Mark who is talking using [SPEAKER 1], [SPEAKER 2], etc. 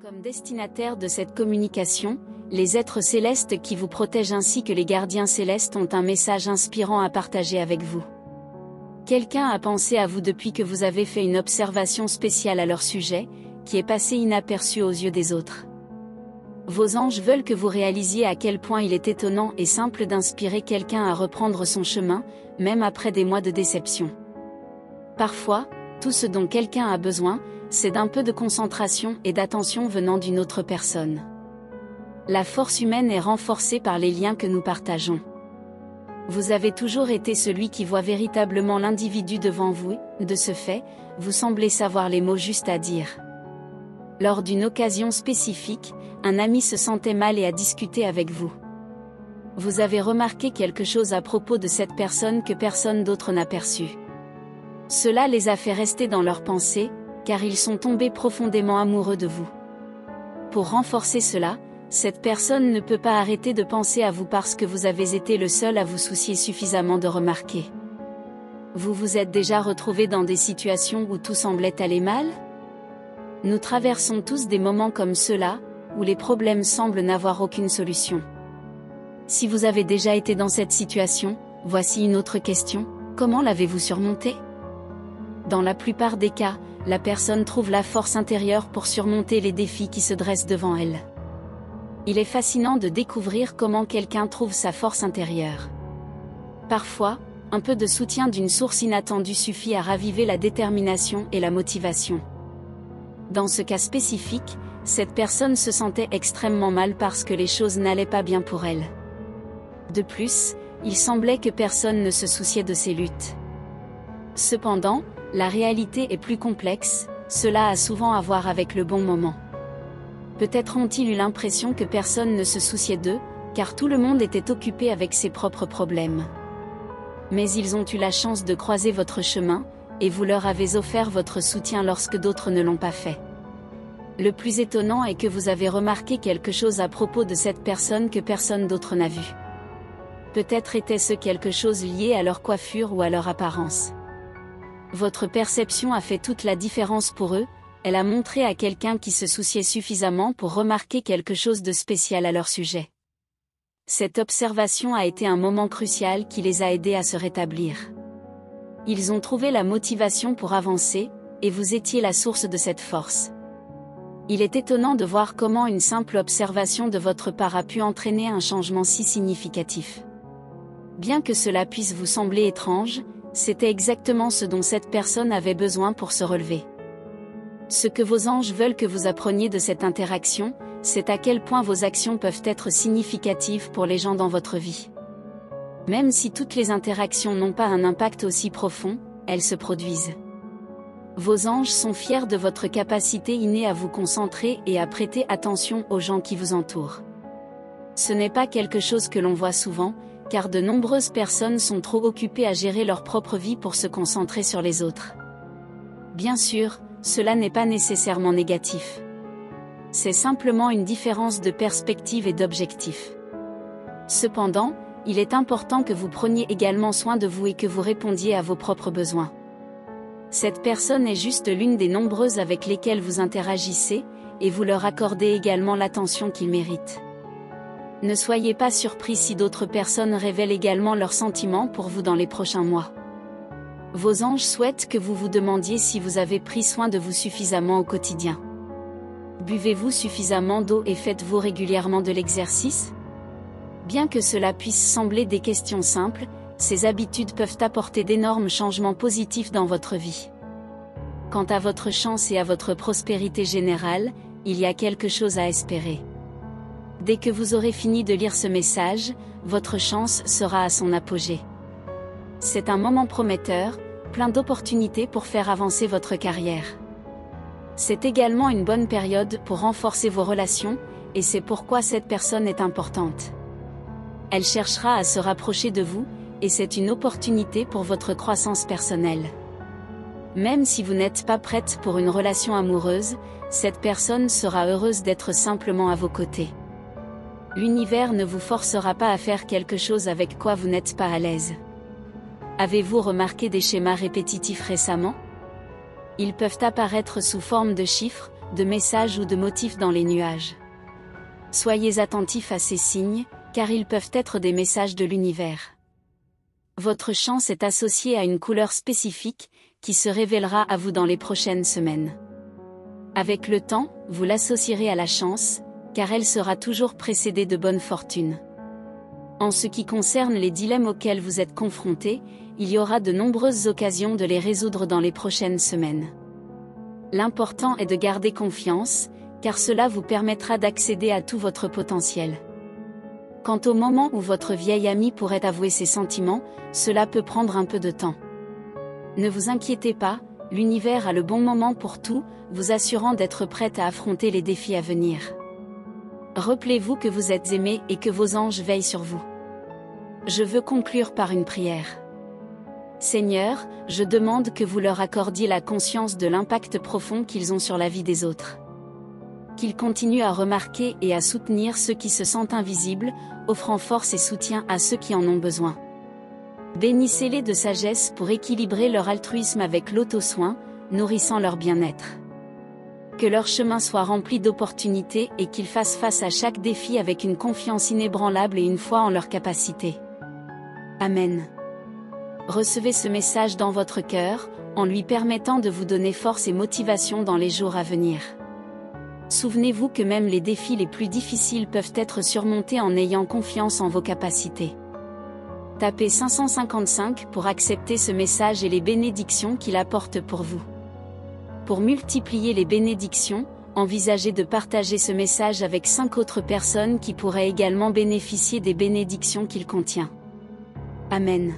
[SPEAKER 1] Comme destinataires de cette communication, les êtres célestes qui vous protègent ainsi que les gardiens célestes ont un message inspirant à partager avec vous. Quelqu'un a pensé à vous depuis que vous avez fait une observation spéciale à leur sujet, qui est passée inaperçue aux yeux des autres. Vos anges veulent que vous réalisiez à quel point il est étonnant et simple d'inspirer quelqu'un à reprendre son chemin, même après des mois de déception. Parfois, tout ce dont quelqu'un a besoin, c'est d'un peu de concentration et d'attention venant d'une autre personne. La force humaine est renforcée par les liens que nous partageons. Vous avez toujours été celui qui voit véritablement l'individu devant vous, de ce fait, vous semblez savoir les mots justes à dire. Lors d'une occasion spécifique, un ami se sentait mal et a discuté avec vous. Vous avez remarqué quelque chose à propos de cette personne que personne d'autre n'a perçu. Cela les a fait rester dans leurs pensées, car ils sont tombés profondément amoureux de vous. Pour renforcer cela, cette personne ne peut pas arrêter de penser à vous parce que vous avez été le seul à vous soucier suffisamment de remarquer. Vous vous êtes déjà retrouvé dans des situations où tout semblait aller mal ? Nous traversons tous des moments comme ceux-là, où les problèmes semblent n'avoir aucune solution. Si vous avez déjà été dans cette situation, voici une autre question, comment l'avez-vous surmontée ? Dans la plupart des cas, la personne trouve la force intérieure pour surmonter les défis qui se dressent devant elle. Il est fascinant de découvrir comment quelqu'un trouve sa force intérieure. Parfois, un peu de soutien d'une source inattendue suffit à raviver la détermination et la motivation. Dans ce cas spécifique, cette personne se sentait extrêmement mal parce que les choses n'allaient pas bien pour elle. De plus, il semblait que personne ne se souciait de ses luttes. Cependant, la réalité est plus complexe, cela a souvent à voir avec le bon moment. Peut-être ont-ils eu l'impression que personne ne se souciait d'eux, car tout le monde était occupé avec ses propres problèmes. Mais ils ont eu la chance de croiser votre chemin, et vous leur avez offert votre soutien lorsque d'autres ne l'ont pas fait. Le plus étonnant est que vous avez remarqué quelque chose à propos de cette personne que personne d'autre n'a vu. Peut-être était-ce quelque chose lié à leur coiffure ou à leur apparence. Votre perception a fait toute la différence pour eux, elle a montré à quelqu'un qui se souciait suffisamment pour remarquer quelque chose de spécial à leur sujet. Cette observation a été un moment crucial qui les a aidés à se rétablir. Ils ont trouvé la motivation pour avancer, et vous étiez la source de cette force. Il est étonnant de voir comment une simple observation de votre part a pu entraîner un changement si significatif. Bien que cela puisse vous sembler étrange, c'était exactement ce dont cette personne avait besoin pour se relever. Ce que vos anges veulent que vous appreniez de cette interaction, c'est à quel point vos actions peuvent être significatives pour les gens dans votre vie. Même si toutes les interactions n'ont pas un impact aussi profond, elles se produisent. Vos anges sont fiers de votre capacité innée à vous concentrer et à prêter attention aux gens qui vous entourent. Ce n'est pas quelque chose que l'on voit souvent, car de nombreuses personnes sont trop occupées à gérer leur propre vie pour se concentrer sur les autres. Bien sûr, cela n'est pas nécessairement négatif. C'est simplement une différence de perspective et d'objectif. Cependant, il est important que vous preniez également soin de vous et que vous répondiez à vos propres besoins. Cette personne est juste l'une des nombreuses avec lesquelles vous interagissez, et vous leur accordez également l'attention qu'ils méritent. Ne soyez pas surpris si d'autres personnes révèlent également leurs sentiments pour vous dans les prochains mois. Vos anges souhaitent que vous vous demandiez si vous avez pris soin de vous suffisamment au quotidien. Buvez-vous suffisamment d'eau et faites-vous régulièrement de l'exercice ? Bien que cela puisse sembler des questions simples, ces habitudes peuvent apporter d'énormes changements positifs dans votre vie. Quant à votre chance et à votre prospérité générale, il y a quelque chose à espérer. Dès que vous aurez fini de lire ce message, votre chance sera à son apogée. C'est un moment prometteur, plein d'opportunités pour faire avancer votre carrière. C'est également une bonne période pour renforcer vos relations, et c'est pourquoi cette personne est importante. Elle cherchera à se rapprocher de vous, et c'est une opportunité pour votre croissance personnelle. Même si vous n'êtes pas prête pour une relation amoureuse, cette personne sera heureuse d'être simplement à vos côtés. L'univers ne vous forcera pas à faire quelque chose avec quoi vous n'êtes pas à l'aise. Avez-vous remarqué des schémas répétitifs récemment ? Ils peuvent apparaître sous forme de chiffres, de messages ou de motifs dans les nuages. Soyez attentifs à ces signes, car ils peuvent être des messages de l'univers. Votre chance est associée à une couleur spécifique, qui se révélera à vous dans les prochaines semaines. Avec le temps, vous l'associerez à la chance, car elle sera toujours précédée de bonne fortune. En ce qui concerne les dilemmes auxquels vous êtes confrontés, il y aura de nombreuses occasions de les résoudre dans les prochaines semaines. L'important est de garder confiance, car cela vous permettra d'accéder à tout votre potentiel. Quant au moment où votre vieil ami pourrait avouer ses sentiments, cela peut prendre un peu de temps. Ne vous inquiétez pas, l'univers a le bon moment pour tout, vous assurant d'être prête à affronter les défis à venir. Rappelez-vous que vous êtes aimé et que vos anges veillent sur vous. Je veux conclure par une prière. Seigneur, je demande que vous leur accordiez la conscience de l'impact profond qu'ils ont sur la vie des autres. Qu'ils continuent à remarquer et à soutenir ceux qui se sentent invisibles, offrant force et soutien à ceux qui en ont besoin. Bénissez-les de sagesse pour équilibrer leur altruisme avec l'auto-soin, nourrissant leur bien-être. Que leur chemin soit rempli d'opportunités et qu'ils fassent face à chaque défi avec une confiance inébranlable et une foi en leurs capacités. Amen. Recevez ce message dans votre cœur, en lui permettant de vous donner force et motivation dans les jours à venir. Souvenez-vous que même les défis les plus difficiles peuvent être surmontés en ayant confiance en vos capacités. Tapez 555 pour accepter ce message et les bénédictions qu'il apporte pour vous. Pour multiplier les bénédictions, envisagez de partager ce message avec 5 autres personnes qui pourraient également bénéficier des bénédictions qu'il contient. Amen.